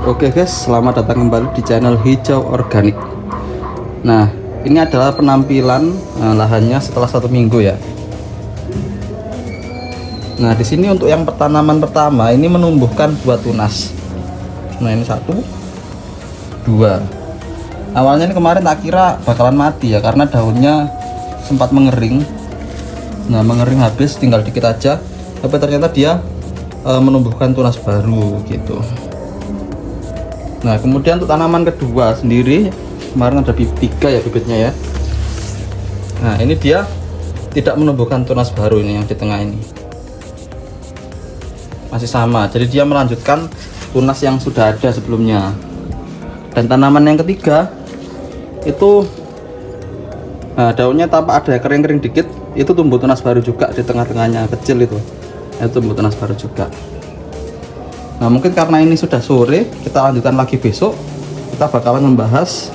Oke guys, selamat datang kembali di channel Hijau Organik. Nah, ini adalah penampilan lahannya setelah 1 minggu ya. Nah, di sini untuk yang tanaman pertama ini menumbuhkan buah tunas. Nah, ini 1, 2. Awalnya ini kemarin tak kira bakalan mati ya, karena daunnya sempat mengering. Nah, mengering habis, tinggal dikit aja. Tapi ternyata dia menumbuhkan tunas baru gitu. Nah, kemudian untuk tanaman kedua sendiri kemarin ada 3 ya bibitnya ya. Nah, ini dia tidak menumbuhkan tunas baru, ini yang di tengah ini masih sama, jadi dia melanjutkan tunas yang sudah ada sebelumnya. Dan tanaman yang ketiga itu daunnya tampak ada kering-kering dikit, itu tumbuh tunas baru juga di tengah-tengahnya, kecil itu tumbuh tunas baru juga. Nah, mungkin karena ini sudah sore, kita lanjutkan lagi besok. Kita bakalan membahas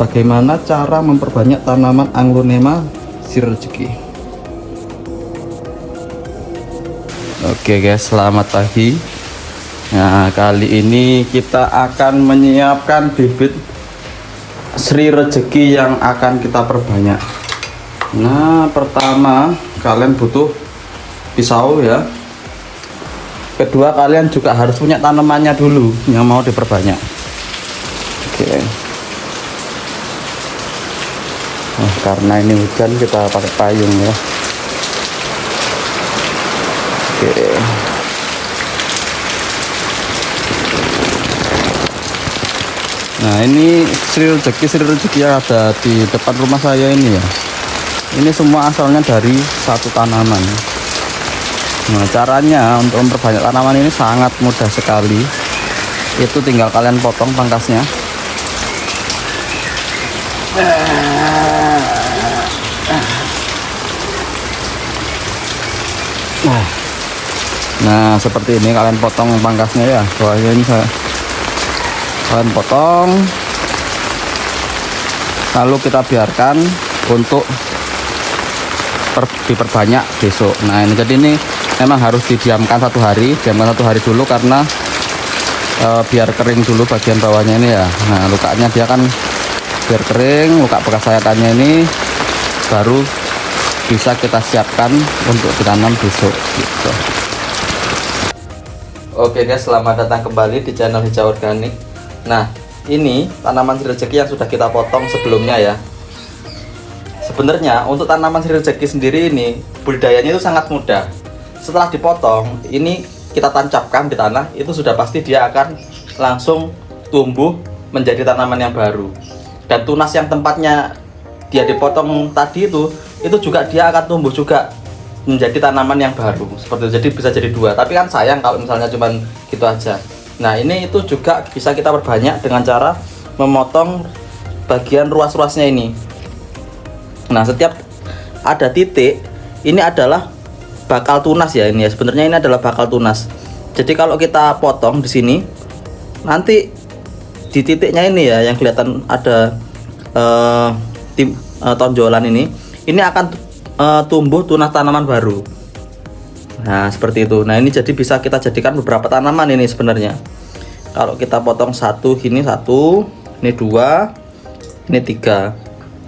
bagaimana cara memperbanyak tanaman Aglaonema sirih rezeki. Oke guys, selamat pagi. Nah, kali ini kita akan menyiapkan bibit sirih rezeki yang akan kita perbanyak. Nah, pertama kalian butuh pisau ya. Kedua, kalian juga harus punya tanamannya dulu yang mau diperbanyak. Oke. Nah, karena ini hujan kita pakai payung ya. Oke. Nah, ini sirih rezeki yang ada di depan rumah saya ini ya. Ini semua asalnya dari satu tanaman. Nah, caranya untuk memperbanyak tanaman ini sangat mudah sekali. Itu tinggal kalian potong pangkasnya. Nah, seperti ini kalian potong pangkasnya ya. Soalnya ini kalian potong, lalu kita biarkan untuk diperbanyak besok. Nah, ini jadi ini memang harus didiamkan 1 hari, dulu karena biar kering dulu bagian bawahnya ini ya. Nah, lukanya dia kan biar kering, luka bekas sayatannya ini baru bisa kita siapkan untuk ditanam besok gitu. Oke guys, selamat datang kembali di channel Hijau Organik. Nah, ini tanaman sirih rezeki yang sudah kita potong sebelumnya ya. Sebenarnya untuk tanaman sirih rezeki sendiri ini budidayanya itu sangat mudah. Setelah dipotong, ini kita tancapkan di tanah, itu sudah pasti dia akan langsung tumbuh menjadi tanaman yang baru. Dan tunas yang tempatnya dia dipotong tadi itu juga dia akan tumbuh juga menjadi tanaman yang baru. Seperti itu, jadi bisa jadi 2. Tapi kan sayang kalau misalnya cuman gitu aja. Nah, ini itu juga bisa kita perbanyak dengan cara memotong bagian ruas-ruasnya ini. Nah, setiap ada titik ini adalah bakal tunas ya ini ya. Sebenarnya ini adalah bakal tunas. Jadi kalau kita potong di sini, nanti di titiknya ini ya yang kelihatan ada tonjolan ini akan tumbuh tunas tanaman baru. Nah, seperti itu. Nah, ini jadi bisa kita jadikan beberapa tanaman ini sebenarnya. Kalau kita potong ini 1, ini 2, ini 3.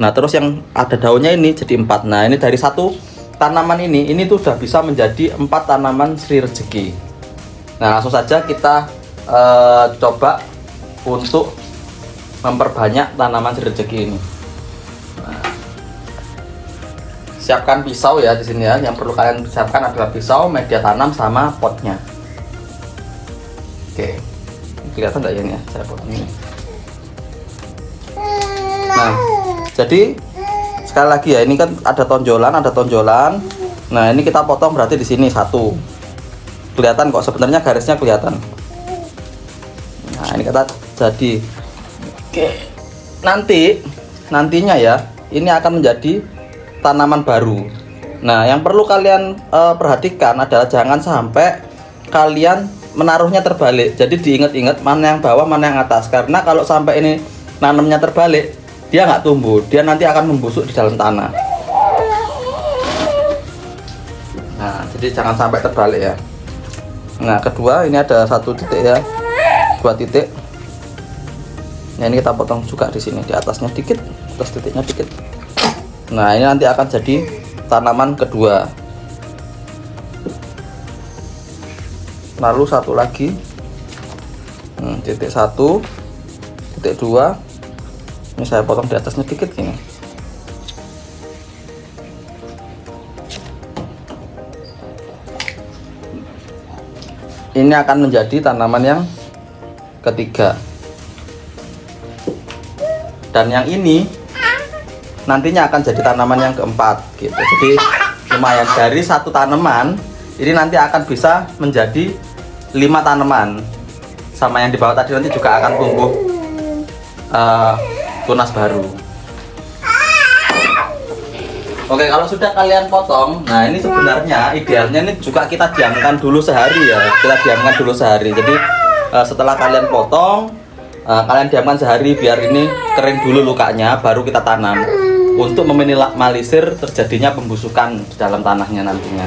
Nah, terus yang ada daunnya ini jadi 4. Nah, ini dari 1 tanaman ini tuh udah bisa menjadi 4 tanaman sirih rezeki. Nah, langsung saja kita coba untuk memperbanyak tanaman sirih rezeki ini. Nah, siapkan pisau ya di sini ya. Yang perlu kalian siapkan adalah pisau, media tanam, sama potnya. Oke, kelihatan nggak ya ini ya? Saya potong ini. Nah, jadi sekali lagi ya, ini kan ada tonjolan. Nah, ini kita potong berarti di sini 1. Kelihatan kok, sebenarnya garisnya kelihatan. Nah, ini kata jadi. Oke. Nantinya ya, ini akan menjadi tanaman baru. Nah, yang perlu kalian perhatikan adalah jangan sampai kalian menaruhnya terbalik. Jadi diingat-ingat mana yang bawah, mana yang atas. Karena kalau sampai ini nanamnya terbalik, dia nggak tumbuh, dia nanti akan membusuk di dalam tanah. Nah, jadi jangan sampai terbalik ya. Nah, kedua ini ada 1 titik ya. 2 titik. Nah, ini kita potong juga di sini, di atasnya dikit, atas titiknya dikit. Nah, ini nanti akan jadi tanaman kedua. Lalu satu lagi, titik 1, titik 2. Ini saya potong di atasnya dikit gini. Ini akan menjadi tanaman yang ketiga. Dan yang ini nantinya akan jadi tanaman yang keempat gitu. Jadi lumayan, dari satu tanaman ini nanti akan bisa menjadi 5 tanaman. Sama yang di bawah tadi nanti juga akan tumbuh tunas baru. Oke, kalau sudah kalian potong, nah ini sebenarnya idealnya ini juga kita diamkan dulu sehari ya. Kita diamkan dulu sehari. Jadi setelah kalian potong, kalian diamkan sehari biar ini kering dulu lukanya, baru kita tanam untuk meminimalisir terjadinya pembusukan di dalam tanahnya nantinya.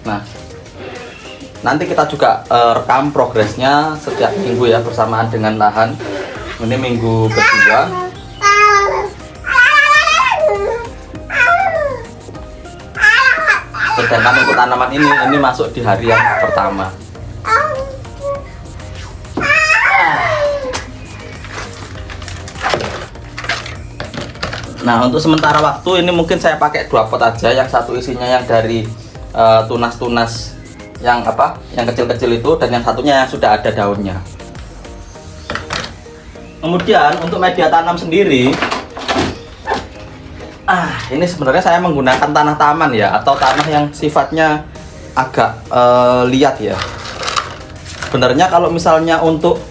Nah, nanti kita juga rekam progresnya setiap minggu ya, bersamaan dengan lahan. Ini minggu kedua. Sedangkan untuk tanaman ini masuk di hari yang pertama. Nah, untuk sementara waktu ini mungkin saya pakai 2 pot aja. Yang satu isinya yang dari tunas-tunas yang kecil-kecil itu, dan yang satunya yang sudah ada daunnya. Kemudian untuk media tanam sendiri, ini sebenarnya saya menggunakan tanah taman ya, atau tanah yang sifatnya agak liat ya. Sebenarnya kalau misalnya untuk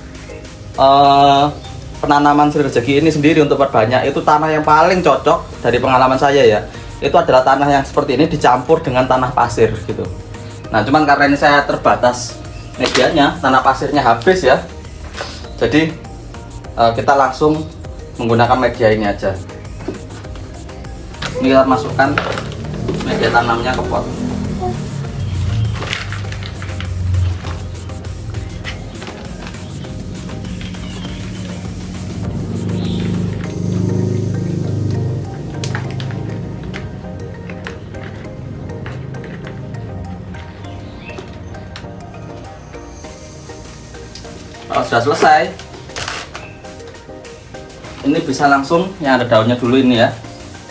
penanaman sri rezeki ini sendiri untuk perbanyak, itu tanah yang paling cocok dari pengalaman saya ya, itu adalah tanah yang seperti ini dicampur dengan tanah pasir gitu. Nah, cuman karena ini saya terbatas medianya, tanah pasirnya habis ya, jadi kita langsung menggunakan media ini aja. Ini kita masukkan media tanamnya ke pot. Kalau sudah selesai, ini bisa langsung, yang ada daunnya dulu ini ya,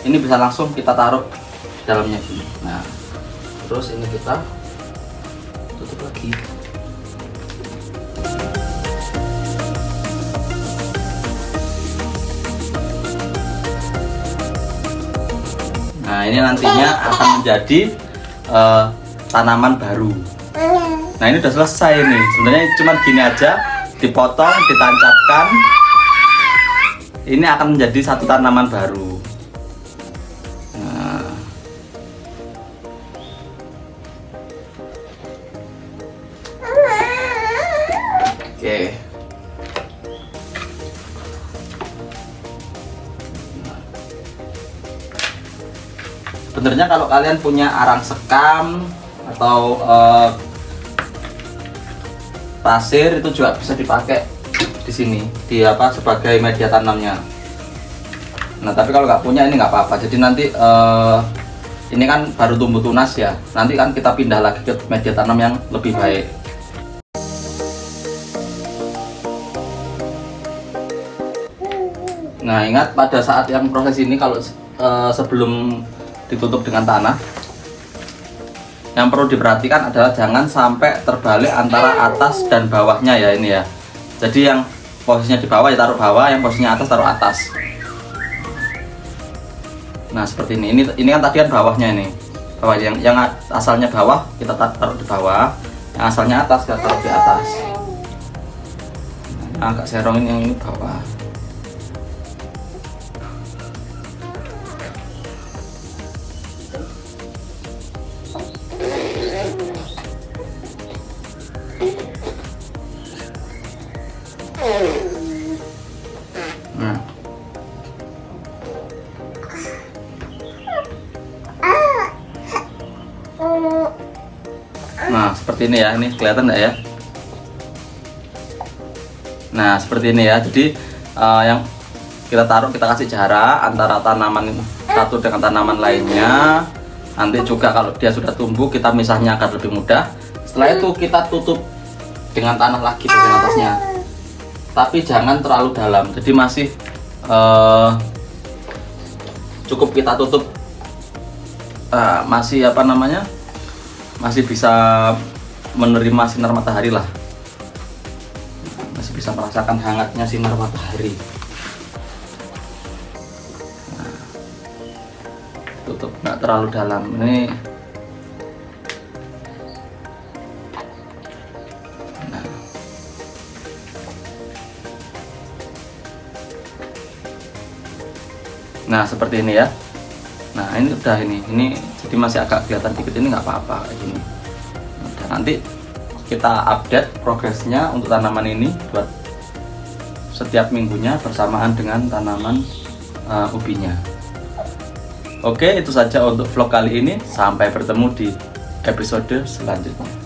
ini bisa langsung kita taruh di dalamnya gini. Nah, terus ini kita tutup lagi. Nah, ini nantinya akan menjadi tanaman baru. Nah, ini udah selesai nih. Sebenarnya cuma gini aja, dipotong, ditancapkan. Ini akan menjadi satu tanaman baru. Nah. Oke. Sebenarnya kalau kalian punya arang sekam atau pasir, itu juga bisa dipakai di sini sebagai media tanamnya. Nah, tapi kalau nggak punya ini nggak apa-apa. Jadi nanti ini kan baru tumbuh tunas ya, nanti kan kita pindah lagi ke media tanam yang lebih baik. Nah, ingat pada saat yang proses ini, kalau sebelum ditutup dengan tanah, yang perlu diperhatikan adalah jangan sampai terbalik antara atas dan bawahnya ya ini ya. Jadi yang posisinya di bawah ya taruh bawah, yang posisinya atas taruh atas. Nah, seperti ini. Ini kan tadi kan bawahnya ini. Bawah yang asalnya bawah kita taruh di bawah, yang asalnya atas kita taruh di atas. Nah, agak serongin yang ini bawah. Nah, seperti ini ya, ini kelihatan enggak ya? Nah seperti ini ya. Jadi yang kita taruh, kita kasih jarak antara tanaman satu dengan tanaman lainnya. Nanti juga kalau dia sudah tumbuh, kita misahnya akan lebih mudah. Setelah itu kita tutup dengan tanah lagi bagian atasnya, tapi jangan terlalu dalam. Jadi masih cukup kita tutup, masih apa namanya, masih bisa menerima sinar matahari lah, masih bisa merasakan hangatnya sinar matahari. Tutup nggak terlalu dalam ini. Nah seperti ini ya. Nah ini udah ini jadi masih agak kelihatan dikit, ini nggak apa-apa kayak gini. Udah, nanti kita update progresnya untuk tanaman ini buat setiap minggunya bersamaan dengan tanaman ubinya. Oke, itu saja untuk vlog kali ini. Sampai bertemu di episode selanjutnya.